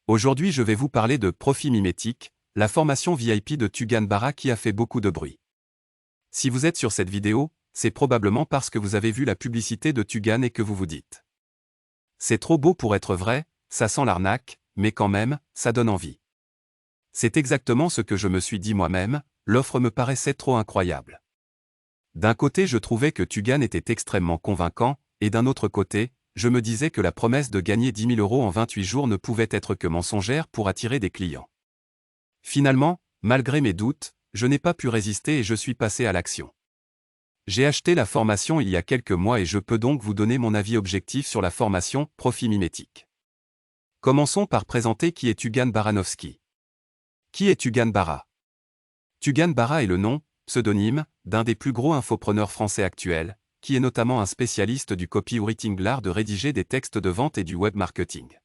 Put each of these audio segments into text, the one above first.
Aujourd'hui je vais vous parler de Profit Mimétique, la formation VIP de Tugan Barra qui a fait beaucoup de bruit. Si vous êtes sur cette vidéo, c'est probablement parce que vous avez vu la publicité de Tugan et que vous vous dites: c'est trop beau pour être vrai, ça sent l'arnaque, mais quand même, ça donne envie. C'est exactement ce que je me suis dit moi-même, l'offre me paraissait trop incroyable. D'un côté je trouvais que Tugan était extrêmement convaincant, et d'un autre côté, je me disais que la promesse de gagner 10 000 € en 28 jours ne pouvait être que mensongère pour attirer des clients. Finalement, malgré mes doutes, je n'ai pas pu résister et je suis passé à l'action. J'ai acheté la formation il y a quelques mois et je peux donc vous donner mon avis objectif sur la formation Profit Mimétique. Commençons par présenter qui est Tugan Baranovski. Qui est Tugan Barra? Tugan Barra est le nom, pseudonyme, d'un des plus gros infopreneurs français actuels, qui est notamment un spécialiste du copywriting, l'art de rédiger des textes de vente et du web marketing.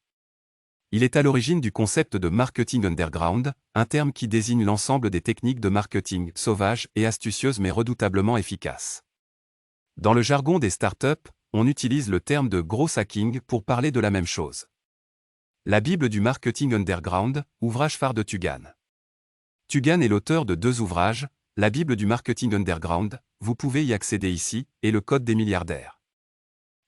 Il est à l'origine du concept de marketing underground, un terme qui désigne l'ensemble des techniques de marketing sauvages et astucieuses mais redoutablement efficaces. Dans le jargon des startups, on utilise le terme de gros hacking pour parler de la même chose. La Bible du marketing underground, ouvrage phare de Tugan. Tugan est l'auteur de 2 ouvrages, la Bible du marketing underground, vous pouvez y accéder ici, et le Code des milliardaires.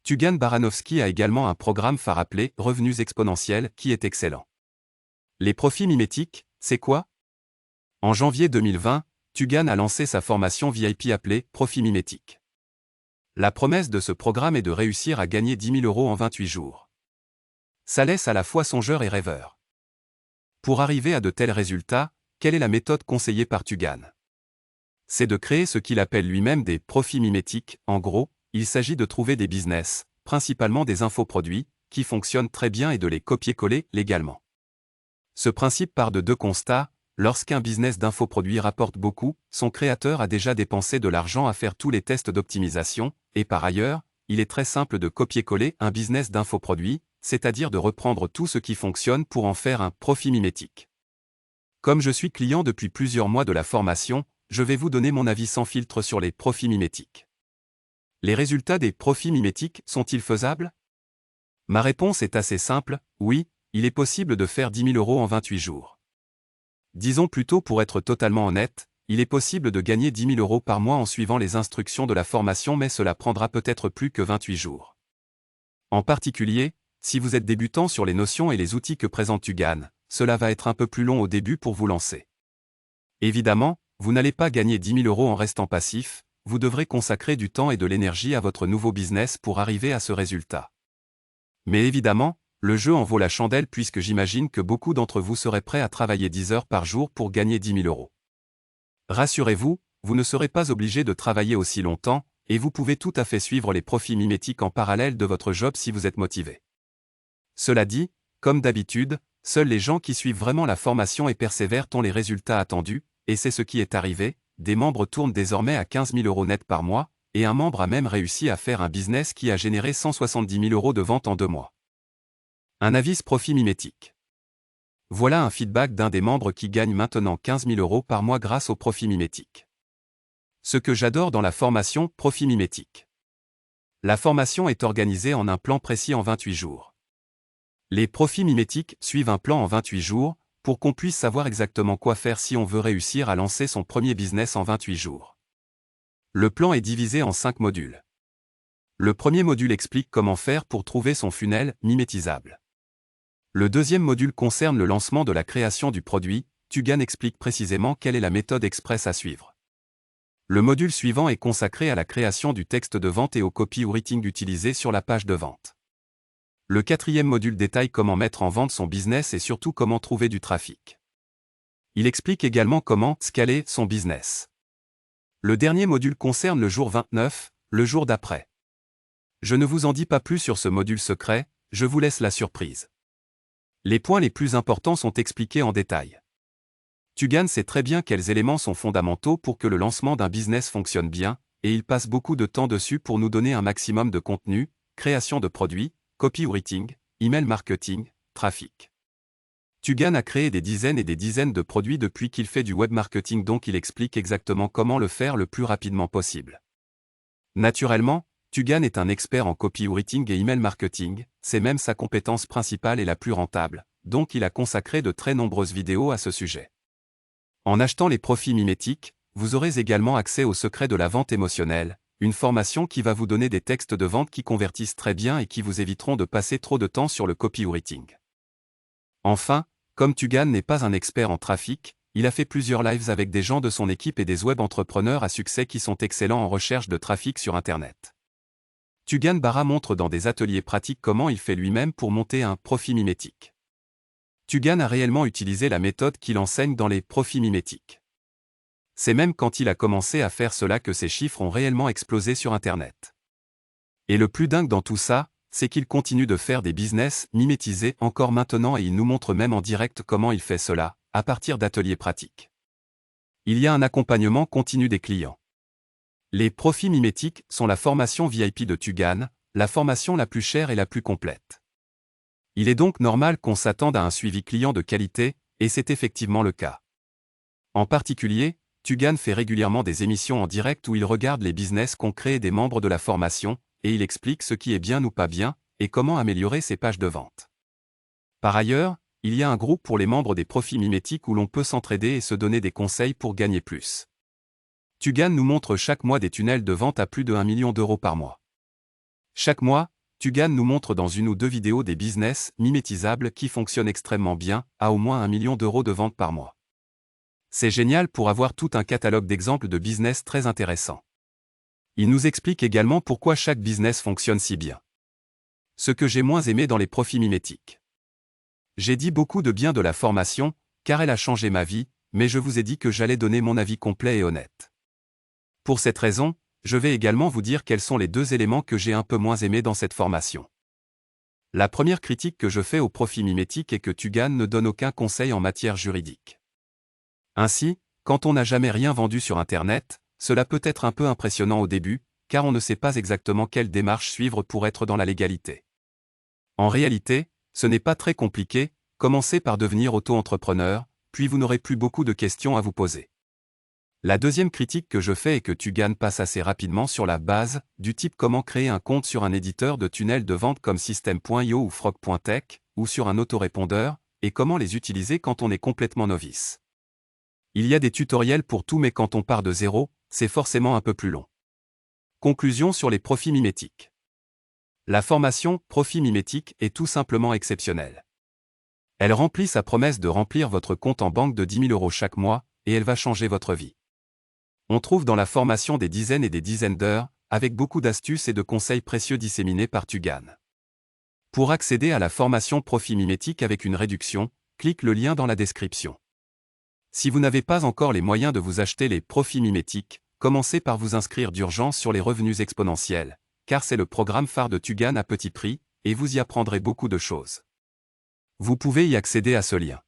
Tugan Baranovski a également un programme phare appelé Revenus exponentiels qui est excellent. Les profits mimétiques, c'est quoi? En janvier 2020, Tugan a lancé sa formation VIP appelée Profit Mimétique. La promesse de ce programme est de réussir à gagner 10 000 € en 28 jours. Ça laisse à la fois songeur et rêveur. Pour arriver à de tels résultats, quelle est la méthode conseillée par Tugan? C'est de créer ce qu'il appelle lui-même des profits mimétiques. En gros, il s'agit de trouver des business, principalement des infoproduits, qui fonctionnent très bien et de les copier-coller légalement. Ce principe part de 2 constats. Lorsqu'un business d'infoproduits rapporte beaucoup, son créateur a déjà dépensé de l'argent à faire tous les tests d'optimisation, et par ailleurs, il est très simple de copier-coller un business d'infoproduits, c'est-à-dire de reprendre tout ce qui fonctionne pour en faire un profit mimétique. Comme je suis client depuis plusieurs mois de la formation, je vais vous donner mon avis sans filtre sur les profits mimétiques. Les résultats des profits mimétiques sont-ils faisables? Ma réponse est assez simple, oui, il est possible de faire 10 000 € en 28 jours. Disons plutôt, pour être totalement honnête, il est possible de gagner 10 000 € par mois en suivant les instructions de la formation, mais cela prendra peut-être plus que 28 jours. En particulier, si vous êtes débutant sur les notions et les outils que présente Tugan, cela va être un peu plus long au début pour vous lancer. Évidemment, vous n'allez pas gagner 10 000 € en restant passif, vous devrez consacrer du temps et de l'énergie à votre nouveau business pour arriver à ce résultat. Mais évidemment, le jeu en vaut la chandelle puisque j'imagine que beaucoup d'entre vous seraient prêts à travailler 10 heures par jour pour gagner 10 000 €. Rassurez-vous, vous ne serez pas obligé de travailler aussi longtemps, et vous pouvez tout à fait suivre les profits mimétiques en parallèle de votre job si vous êtes motivé. Cela dit, comme d'habitude, seuls les gens qui suivent vraiment la formation et persévèrent ont les résultats attendus, et c'est ce qui est arrivé. Des membres tournent désormais à 15 000 € net par mois, et un membre a même réussi à faire un business qui a généré 170 000 € de vente en 2 mois. Un avis profit mimétique. Voilà un feedback d'un des membres qui gagne maintenant 15 000 € par mois grâce au profit mimétique. Ce que j'adore dans la formation Profit Mimétique. La formation est organisée en un plan précis en 28 jours. Les profits mimétiques suivent un plan en 28 jours, pour qu'on puisse savoir exactement quoi faire si on veut réussir à lancer son premier business en 28 jours. Le plan est divisé en 5 modules. Le premier module explique comment faire pour trouver son funnel mimétisable. Le deuxième module concerne le lancement de la création du produit. Tugan explique précisément quelle est la méthode express à suivre. Le module suivant est consacré à la création du texte de vente et au copywriting utilisé sur la page de vente. Le 4e module détaille comment mettre en vente son business et surtout comment trouver du trafic. Il explique également comment scaler son business. Le dernier module concerne le jour 29, le jour d'après. Je ne vous en dis pas plus sur ce module secret, je vous laisse la surprise. Les points les plus importants sont expliqués en détail. Tugan sait très bien quels éléments sont fondamentaux pour que le lancement d'un business fonctionne bien, et il passe beaucoup de temps dessus pour nous donner un maximum de contenu, création de produits, copywriting, email marketing, trafic. Tugan a créé des dizaines et des dizaines de produits depuis qu'il fait du web marketing, donc il explique exactement comment le faire le plus rapidement possible. Naturellement, Tugan est un expert en copywriting et email marketing, c'est même sa compétence principale et la plus rentable, donc il a consacré de très nombreuses vidéos à ce sujet. En achetant les profits mimétiques, vous aurez également accès au secret de la vente émotionnelle, une formation qui va vous donner des textes de vente qui convertissent très bien et qui vous éviteront de passer trop de temps sur le copywriting. Enfin, comme Tugan n'est pas un expert en trafic, il a fait plusieurs lives avec des gens de son équipe et des web entrepreneurs à succès qui sont excellents en recherche de trafic sur Internet. Tugan Barra montre dans des ateliers pratiques comment il fait lui-même pour monter un profit mimétique. Tugan a réellement utilisé la méthode qu'il enseigne dans les profits mimétiques. C'est même quand il a commencé à faire cela que ses chiffres ont réellement explosé sur Internet. Et le plus dingue dans tout ça, c'est qu'il continue de faire des business mimétisés encore maintenant et il nous montre même en direct comment il fait cela, à partir d'ateliers pratiques. Il y a un accompagnement continu des clients. Les profits mimétiques sont la formation VIP de Tugan, la formation la plus chère et la plus complète. Il est donc normal qu'on s'attende à un suivi client de qualité, et c'est effectivement le cas. En particulier, Tugan fait régulièrement des émissions en direct où il regarde les business concrets des membres de la formation, et il explique ce qui est bien ou pas bien, et comment améliorer ses pages de vente. Par ailleurs, il y a un groupe pour les membres des profits mimétiques où l'on peut s'entraider et se donner des conseils pour gagner plus. Tugan nous montre chaque mois des tunnels de vente à plus de 1 million d'euros par mois. Chaque mois, Tugan nous montre dans une ou deux vidéos des business mimétisables qui fonctionnent extrêmement bien, à au moins 1 million d'euros de vente par mois. C'est génial pour avoir tout un catalogue d'exemples de business très intéressants. Il nous explique également pourquoi chaque business fonctionne si bien. Ce que j'ai moins aimé dans les profits mimétiques. J'ai dit beaucoup de bien de la formation, car elle a changé ma vie, mais je vous ai dit que j'allais donner mon avis complet et honnête. Pour cette raison, je vais également vous dire quels sont les deux éléments que j'ai un peu moins aimés dans cette formation. La première critique que je fais au profit mimétique est que Tugan ne donne aucun conseil en matière juridique. Ainsi, quand on n'a jamais rien vendu sur Internet, cela peut être un peu impressionnant au début, car on ne sait pas exactement quelle démarche suivre pour être dans la légalité. En réalité, ce n'est pas très compliqué, commencez par devenir auto-entrepreneur, puis vous n'aurez plus beaucoup de questions à vous poser. La deuxième critique que je fais est que Tugan passe assez rapidement sur la base, du type comment créer un compte sur un éditeur de tunnels de vente comme System.io ou Frog.tech, ou sur un autorépondeur, et comment les utiliser quand on est complètement novice. Il y a des tutoriels pour tout mais quand on part de zéro, c'est forcément un peu plus long. Conclusion sur les profits mimétiques. La formation Profit mimétique est tout simplement exceptionnelle. Elle remplit sa promesse de remplir votre compte en banque de 10 000 € chaque mois, et elle va changer votre vie. On trouve dans la formation des dizaines et des dizaines d'heures, avec beaucoup d'astuces et de conseils précieux disséminés par Tugan. Pour accéder à la formation Profit mimétique avec une réduction, clique le lien dans la description. Si vous n'avez pas encore les moyens de vous acheter les profits mimétiques, commencez par vous inscrire d'urgence sur les revenus exponentiels, car c'est le programme phare de Tugan à petit prix, et vous y apprendrez beaucoup de choses. Vous pouvez y accéder à ce lien.